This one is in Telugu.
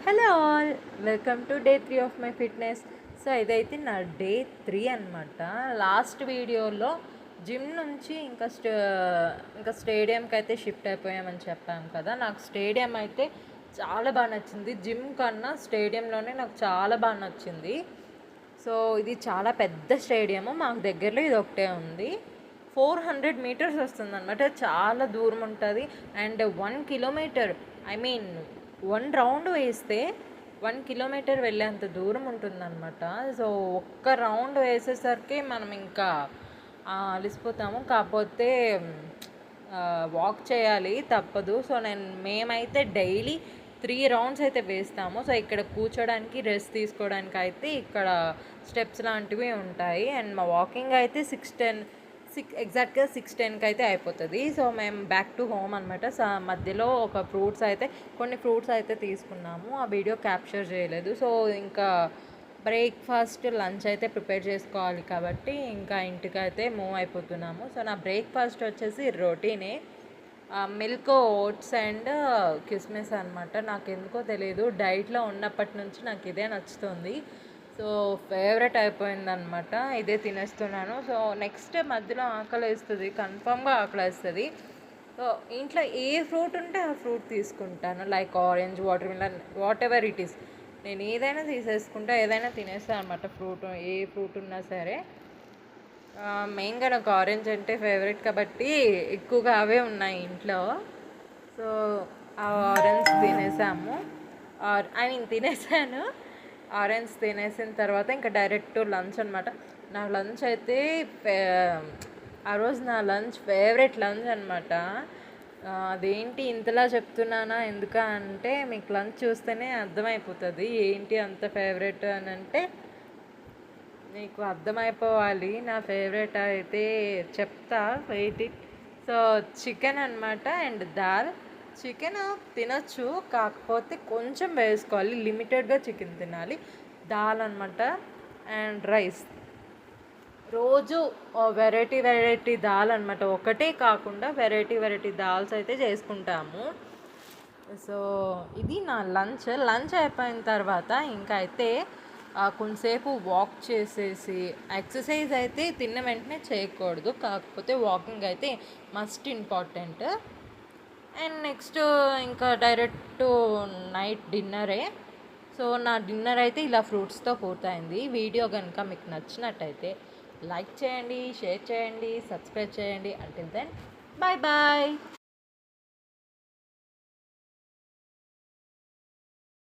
Hello all, welcome to day 3 of my fitness. So ఇదైతే నా డే 3 అనమాట. లాస్ట్ వీడియోలో జిమ్ నుంచి ఇంకా స్టేడియంకి అయితే షిఫ్ట్ అయిపోయామని చెప్పాము కదా. నాకు స్టేడియం అయితే చాలా బాగా నచ్చింది. జిమ్ కన్నా స్టేడియంలోనే నాకు చాలా బాగా నచ్చింది. సో ఇది చాలా పెద్ద స్టేడియము, మాకు దగ్గరలో ఇది ఒకటే ఉంది. 400 మీటర్స్ వస్తుంది అనమాట, చాలా దూరం ఉంటుంది. And 1 kilometre, I mean 1 round వేస్తే 1 కిలోమీటర్ వెళ్ళేంత దూరం ఉంటుందన్నమాట. సో ఒక్క రౌండ్ వేసేసరికి మనం ఇంకా అలసిపోతాము. కాకపోతే వాక్ చేయాలి, తప్పదు. సో మేమైతే డైలీ 3 రౌండ్స్ అయితే వేస్తాము. సో ఇక్కడ కూర్చోడానికి, రెస్ట్ తీసుకోవడానికి అయితే ఇక్కడ స్టెప్స్ లాంటివి ఉంటాయి. అండ్ మా వాకింగ్ అయితే 6:10 ఎగ్జాక్ట్గా 6:10కి అయితే అయిపోతుంది. సో మేము బ్యాక్ టు హోమ్ అనమాట. సో మధ్యలో కొన్ని ఫ్రూట్స్ అయితే తీసుకున్నాము, ఆ వీడియో క్యాప్చర్ చేయలేదు. సో ఇంకా బ్రేక్ఫాస్ట్, లంచ్ అయితే ప్రిపేర్ చేసుకోవాలి కాబట్టి ఇంకా ఇంటికి అయితే మూవ్ అయిపోతున్నాము. సో నా బ్రేక్ఫాస్ట్ వచ్చేసి రొటీనే, మిల్క్, ఓట్స్ అండ్ కిస్మిస్ అనమాట. నాకు ఎందుకో తెలియదు, డైట్లో ఉన్నప్పటి నుంచి నాకు ఇదే నచ్చుతుంది. సో ఫేవరెట్ అయిపోయిందనమాట, ఇదే తినేస్తున్నాను. సో నెక్స్ట్ మధ్యలో ఆకలి వేస్తుంది, కన్ఫామ్గా ఆకలి వేస్తుంది. సో ఇంట్లో ఏ ఫ్రూట్ ఉంటే ఆ ఫ్రూట్ తీసుకుంటాను, like orange, water melon, what ever it is. నేను ఏదైనా తీసేసుకుంటా, ఏదైనా తినేస్తాను అనమాట. ఏ ఫ్రూట్ ఉన్నా సరే. మెయిన్గా నాకు ఆరెంజ్ అంటే ఫేవరెట్ కాబట్టి ఎక్కువగా అవే ఉన్నాయి ఇంట్లో. సో ఆ ఆరెంజ్ తినేసాము, తినేసాను. ఆరెంజ్ తినేసిన తర్వాత ఇంకా డైరెక్ట్ లంచ్ అనమాట. నా లంచ్ అయితే ఆ రోజు నా లంచ్ ఫేవరెట్ లంచ్ అనమాట. అదేంటి ఇంతలా చెప్తున్నానా ఎందుకంటే మీకు లంచ్ చూస్తేనే అర్థమైపోతుంది ఏంటి అంత ఫేవరెట్ అని. అంటే మీకు అర్థమైపోవాలి నా ఫేవరెట్ అయితే చెప్తా, వెయిట్ ఇట్. సో చికెన్ అనమాట అండ్ దాల్. చికెన్ తినచ్చు, కాకపోతే కొంచెం వేసుకోవాలి, లిమిటెడ్గా చికెన్ తినాలి. దాల్ అనమాట అండ్ రైస్. రోజు వెరైటీ దాల్ అనమాట, ఒకటే కాకుండా వెరైటీ దాల్స్ అయితే చేసుకుంటాము. సో ఇది నా లంచ్ అయిపోయిన తర్వాత ఇంకా అయితే కొంతసేపు వాక్ చేసేసి, ఎక్సర్సైజ్ అయితే తిన్న వెంటనే చేయకూడదు, కాకపోతే వాకింగ్ అయితే మస్ట్ ఇంపార్టెంట్. అండ్ నెక్స్ట్ ఇంకా డైరెక్ట్ నైట్ డిన్నరే. సో నా డిన్నర్ అయితే ఇలా ఫ్రూట్స్తో పూర్తయింది. వీడియో కనుక మీకు నచ్చినట్టయితే లైక్ చేయండి, షేర్ చేయండి, సబ్స్క్రైబ్ చేయండి. Until then, bye bye.